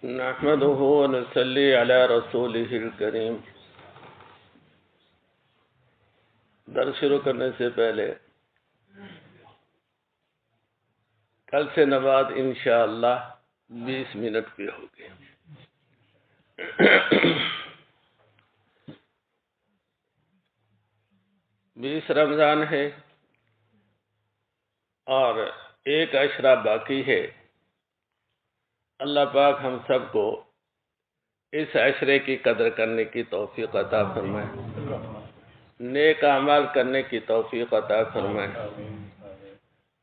نحمده ونصلي على رسوله الكريم۔ درس شروع کرنے سے پہلے کل سے نماز انشاءاللہ 20 منٹ پہ ہوگی۔ 20 رمضان ہے اور ایک عشرہ باقی ہے۔ اللہ پاک ہم سب کو اس عشرے کی قدر کرنے کی توفیق عطا فرمائے، نیک اعمال کرنے کی توفیق عطا فرمائے،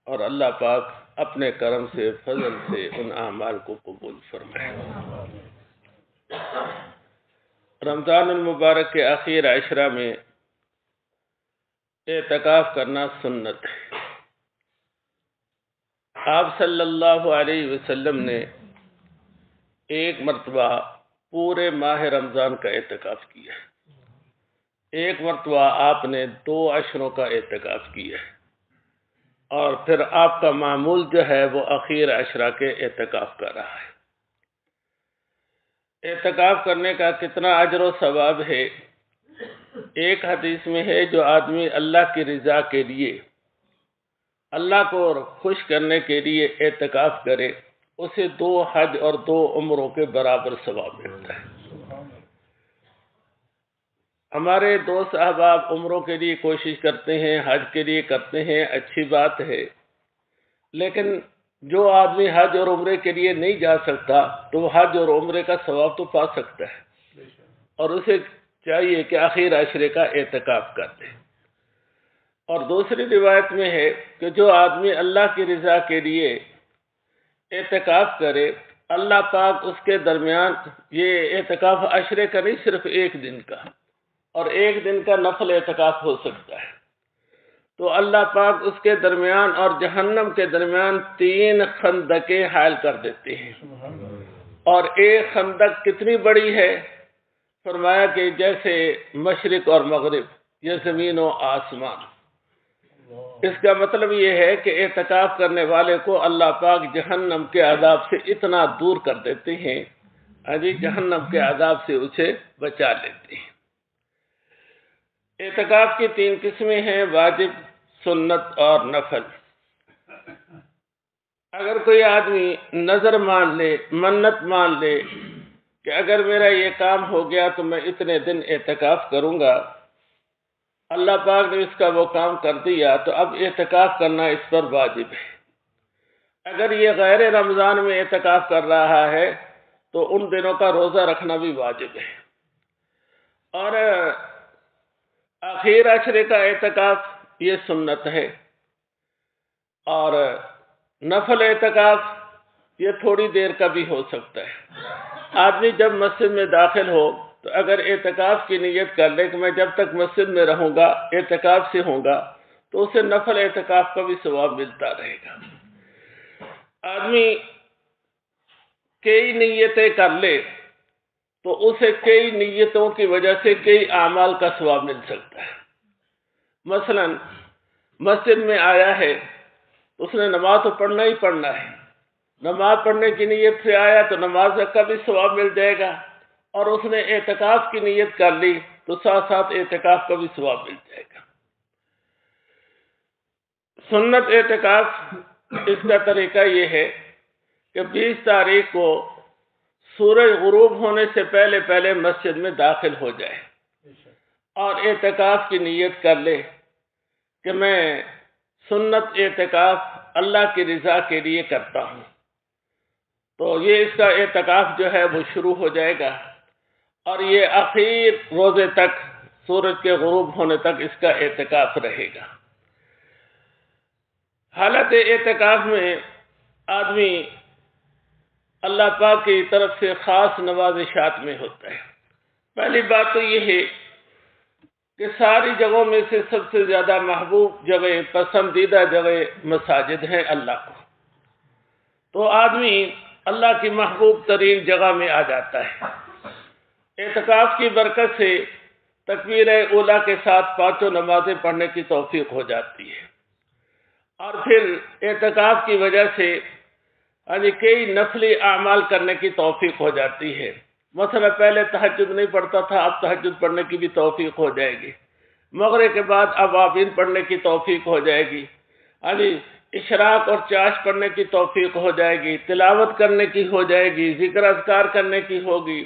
اور اللہ پاک اپنے کرم سے فضل سے ان اعمال کو قبول فرمائے۔ رمضان المبارک کے آخر عشرہ میں اعتکاف کرنا سنت ہے۔ آپ صلی اللہ علیہ وسلم نے ایک مرتبہ پورے ماہ رمضان کا اعتکاف کیا ہے، ایک مرتبہ آپ نے 2 عشروں کا اعتکاف کیا ہے، اور پھر آپ کا معمول جو ہے وہ آخر عشرہ کے اعتکاف کا رہا ہے۔ اعتکاف کرنے کا کتنا اجر و ثواب ہے؟ ایک حدیث میں ہے جو آدمی اللہ کی رضا کے لیے، اللہ کو خوش کرنے کے لیے اعتکاف کرے، اسے 2 حج اور 2 عمروں کے برابر ثواب ملتا ہے۔ ہمارے دوست احباب عمروں کے لیے کوشش کرتے ہیں، حج کے لیے کرتے ہیں، اچھی بات ہے، لیکن جو آدمی حج اور عمرے کے لیے نہیں جا سکتا تو وہ حج اور عمرے کا ثواب تو پا سکتا ہے، اور اسے چاہیے کہ آخر عشرے کا اعتکاف کر دے۔ اور دوسری روایت میں ہے کہ جو آدمی اللہ کی رضا کے لیے اعتکاف کرے، اللہ پاک اس کے درمیان، یہ اعتکاف عشرے کا نہیں، صرف ایک دن کا، اور ایک دن کا نفل اعتکاف ہو سکتا ہے، تو اللہ پاک اس کے درمیان اور جہنم کے درمیان 3 خندقیں حائل کر دیتے ہیں۔ اور ایک خندق کتنی بڑی ہے؟ فرمایا کہ جیسے مشرق اور مغرب، یہ زمین و آسمان۔ اس کا مطلب یہ ہے کہ اعتکاف کرنے والے کو اللہ پاک جہنم کے عذاب سے اتنا دور کر دیتے ہیں، جہنم کے عذاب سے اسے بچا لیتے ہیں۔ اعتکاف کی 3 قسمیں ہیں: واجب، سنت اور نفل۔ اگر کوئی آدمی نظر مان لے، منت مان لے کہ اگر میرا یہ کام ہو گیا تو میں اتنے دن اعتکاف کروں گا، اللہ پاک نے اس کا وہ کام کر دیا، تو اب اعتکاف کرنا اس پر واجب ہے۔ اگر یہ غیر رمضان میں اعتکاف کر رہا ہے تو ان دنوں کا روزہ رکھنا بھی واجب ہے۔ اور آخر عشرے کا اعتکاف یہ سنت ہے، اور نفل اعتکاف یہ تھوڑی دیر کا بھی ہو سکتا ہے۔ آدمی جب مسجد میں داخل ہو تو اگر اعتکاف کی نیت کر لے کہ میں جب تک مسجد میں رہوں گا اعتکاف سے ہوں گا، تو اسے نفل اعتکاف کا بھی ثواب ملتا رہے گا۔ آدمی کئی نیتیں کر لے تو اسے کئی نیتوں کی وجہ سے کئی اعمال کا ثواب مل سکتا ہے۔ مثلا مسجد میں آیا ہے، اس نے نماز تو پڑھنا ہی پڑھنا ہے، نماز پڑھنے کی نیت سے آیا تو نماز کا بھی ثواب مل جائے گا، اور اس نے اعتکاف کی نیت کر لی تو ساتھ ساتھ اعتکاف کا بھی ثواب مل جائے گا۔ سنت اعتکاف، اس کا طریقہ یہ ہے کہ 20 تاریخ کو سورج غروب ہونے سے پہلے پہلے مسجد میں داخل ہو جائے اور اعتکاف کی نیت کر لے کہ میں سنت اعتکاف اللہ کی رضا کے لیے کرتا ہوں، تو یہ اس کا اعتکاف جو ہے وہ شروع ہو جائے گا، اور یہ آخر روزے تک، سورج کے غروب ہونے تک اس کا اعتکاف رہے گا۔ حالت اعتکاف میں آدمی اللہ پاک کی طرف سے خاص نوازشات میں ہوتا ہے۔ پہلی بات تو یہ ہے کہ ساری جگہوں میں سے سب سے زیادہ محبوب جگہ، پسندیدہ جگہ مساجد ہیں اللہ کو، تو آدمی اللہ کی محبوب ترین جگہ میں آ جاتا ہے۔ اعتکاف کی برکت سے تکبیر اولیٰ کے ساتھ 5 نمازیں پڑھنے کی توفیق ہو جاتی ہے، اور پھر اعتکاف کی وجہ سے یعنی کئی نفلی اعمال کرنے کی توفیق ہو جاتی ہے. مثلا پہلے تہجد نہیں پڑھتا تھا، اب تہجد پڑھنے کی بھی توفیق ہو جائے گی. مغرب کے بعد اوابین پڑھنے کی توفیق ہو جائے گی. یعنی اشراق اور چاش پڑھنے کی توفیق ہو جائے گی، تلاوت کرنے کی ہو جائے گی، ذکر اذکار کرنے کی ہوگی.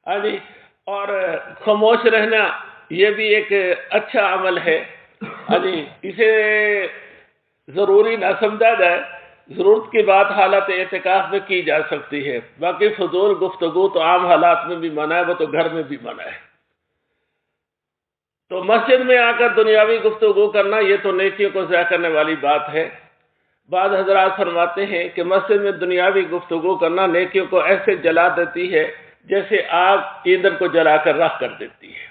یعنی اور خاموش رہنا یہ بھی ایک اچھا عمل ہے. یعنی اسے ضروری نہ سمجھا جائے، ضرورت کی بات حالت اعتکاف میں کی جا سکتی ہے. باقی فضول گفتگو تو عام حالات میں بھی منع ہے، وہ تو گھر میں بھی منع ہے. تو مسجد میں آ کر دنیاوی گفتگو کرنا یہ تو نیکیوں کو ضائع کرنے والی بات ہے. بعض حضرات فرماتے ہیں کہ مسجد میں دنیاوی گفتگو کرنا نیکیوں کو ایسے جلا دیتی ہے جیسے آگ ایندھن کو جلا کر راکھ کر دیتی ہے.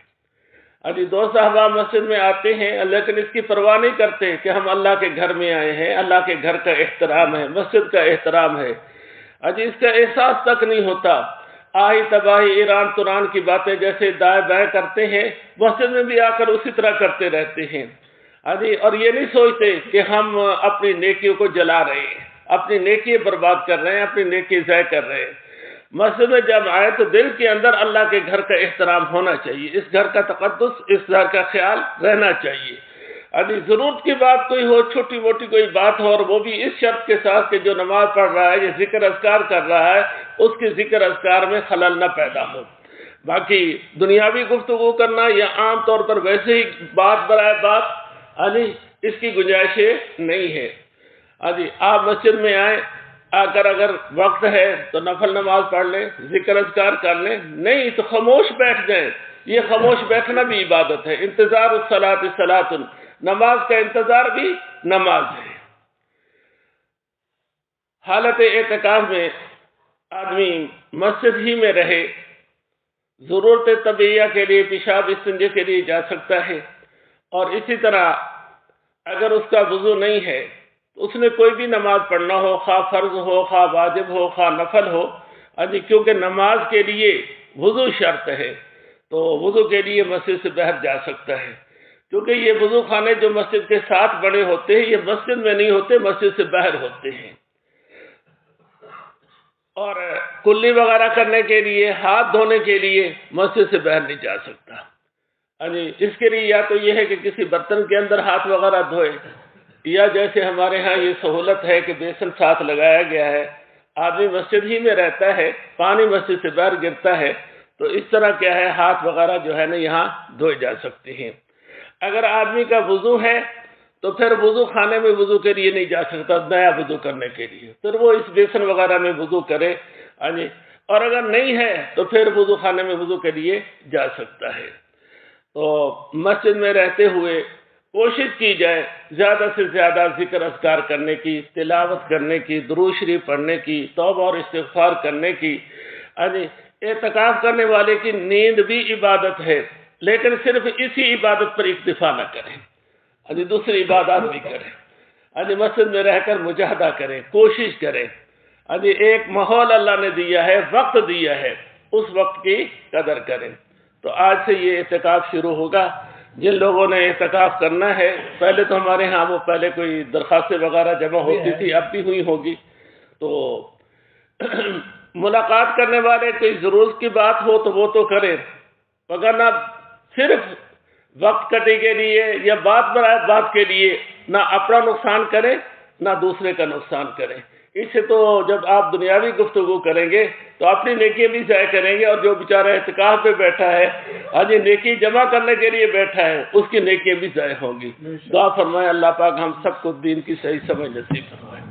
ابھی 2 صحابہ مسجد میں آتے ہیں لیکن اس کی پرواہ نہیں کرتے کہ ہم اللہ کے گھر میں آئے ہیں، اللہ کے گھر کا احترام ہے، مسجد کا احترام ہے. ابھی اس کا احساس تک نہیں ہوتا. آہی تباہی ایران توران کی باتیں جیسے دائیں بائیں کرتے ہیں، مسجد میں بھی آ کر اسی طرح کرتے رہتے ہیں. اور یہ نہیں سوچتے کہ ہم اپنی نیکیوں کو جلا رہے ہیں، اپنی نیکی برباد کر رہے ہیں، اپنی نیکی ضائع کر رہے ہیں. مسجد میں جب آئے تو دل کے اندر اللہ کے گھر کا احترام ہونا چاہیے، اس گھر کا تقدس، اس گھر کا خیال رہنا چاہیے. ابھی ضرورت کی بات کوئی ہو، چھوٹی موٹی کوئی بات ہو، اور وہ بھی اس شرط کے ساتھ کہ جو نماز پڑھ رہا ہے یا ذکر اذکار کر رہا ہے اس کی ذکر اذکار میں خلل نہ پیدا ہو. باقی دنیاوی گفتگو کرنا یا عام طور پر ویسے ہی بات برائے بات اس کی گنجائش نہیں ہے. آپ مسجد میں آئیں، آ کر اگر وقت ہے تو نفل نماز پڑھ لیں، ذکر اذکار کر لیں، نہیں تو خاموش بیٹھ جائیں. یہ خاموش بیٹھنا بھی عبادت ہے. انتظار الصلاۃ صلاۃ، نماز کا انتظار بھی نماز ہے. حالت اعتکاف میں آدمی مسجد ہی میں رہے، ضرورت طبیعیہ کے لیے، پیشاب استنجے کے لیے جا سکتا ہے. اور اسی طرح اگر اس کا وضو نہیں ہے تو اس نے کوئی بھی نماز پڑھنا ہو، خواہ فرض ہو، خواہ واجب ہو، خواہ نفل ہو، کیونکہ نماز کے لیے وضو شرط ہے تو وضو کے لیے مسجد سے باہر جا سکتا ہے. کیونکہ یہ وضو خانے جو مسجد کے ساتھ بنے ہوتے ہیں یہ مسجد میں نہیں ہوتے، مسجد سے باہر ہوتے ہیں. اور کلی وغیرہ کرنے کے لیے، ہاتھ دھونے کے لیے مسجد سے باہر نہیں جا سکتا. اس کے لیے یا تو یہ ہے کہ کسی برتن کے اندر ہاتھ وغیرہ دھوئے، یا جیسے ہمارے ہاں یہ سہولت ہے کہ بیسن ساتھ لگایا گیا ہے، آدمی مسجد ہی میں رہتا ہے، پانی مسجد سے باہر گرتا ہے تو اس طرح کیا ہے ہاتھ وغیرہ جو ہے نا یہاں دھوئے جا سکتے ہیں. اگر آدمی کا وضو ہے تو پھر وضو خانے میں وضو کے لیے نہیں جا سکتا، نیا وضو کرنے کے لیے، پھر وہ اس بیسن وغیرہ میں وضو کرے. اور اگر نہیں ہے تو پھر وضو خانے میں وضو کے لیے جا سکتا ہے. تو مسجد میں رہتے ہوئے کوشش کی جائے زیادہ سے زیادہ ذکر اذکار کرنے کی، تلاوت کرنے کی، درود شریف پڑھنے کی، توبہ اور استغفار کرنے کی. اعتکاف کرنے والے کی نیند بھی عبادت ہے، لیکن صرف اسی عبادت پر اکتفا نہ کریں، دوسری عبادات بھی کریں. مسجد میں رہ کر مجاہدہ کریں، کوشش کریں. ایک ماحول اللہ نے دیا ہے، وقت دیا ہے، اس وقت کی قدر کریں. تو آج سے یہ اعتکاف شروع ہوگا. جن لوگوں نے اعتکاف کرنا ہے، پہلے تو ہمارے ہاں وہ پہلے کوئی درخواستیں وغیرہ جمع ہوتی تھی، اب بھی ہوئی ہوگی. تو ملاقات کرنے والے کوئی ضرورت کی بات ہو تو وہ تو کریں، وگرنہ صرف وقت کٹے کے لیے یا بات برائے بات کے لیے نہ اپنا نقصان کریں نہ دوسرے کا نقصان کریں. اس سے تو جب آپ دنیاوی گفتگو کریں گے تو اپنی نیکی بھی ضائع کریں گے، اور جو بیچارہ اعتکاف پہ بیٹھا ہے نیکی جمع کرنے کے لیے بیٹھا ہے اس کی نیکی بھی ضائع ہوں گی. دعا فرمائے اللہ پاک ہم سب کو دین کی صحیح سمجھ نصیب فرمائے.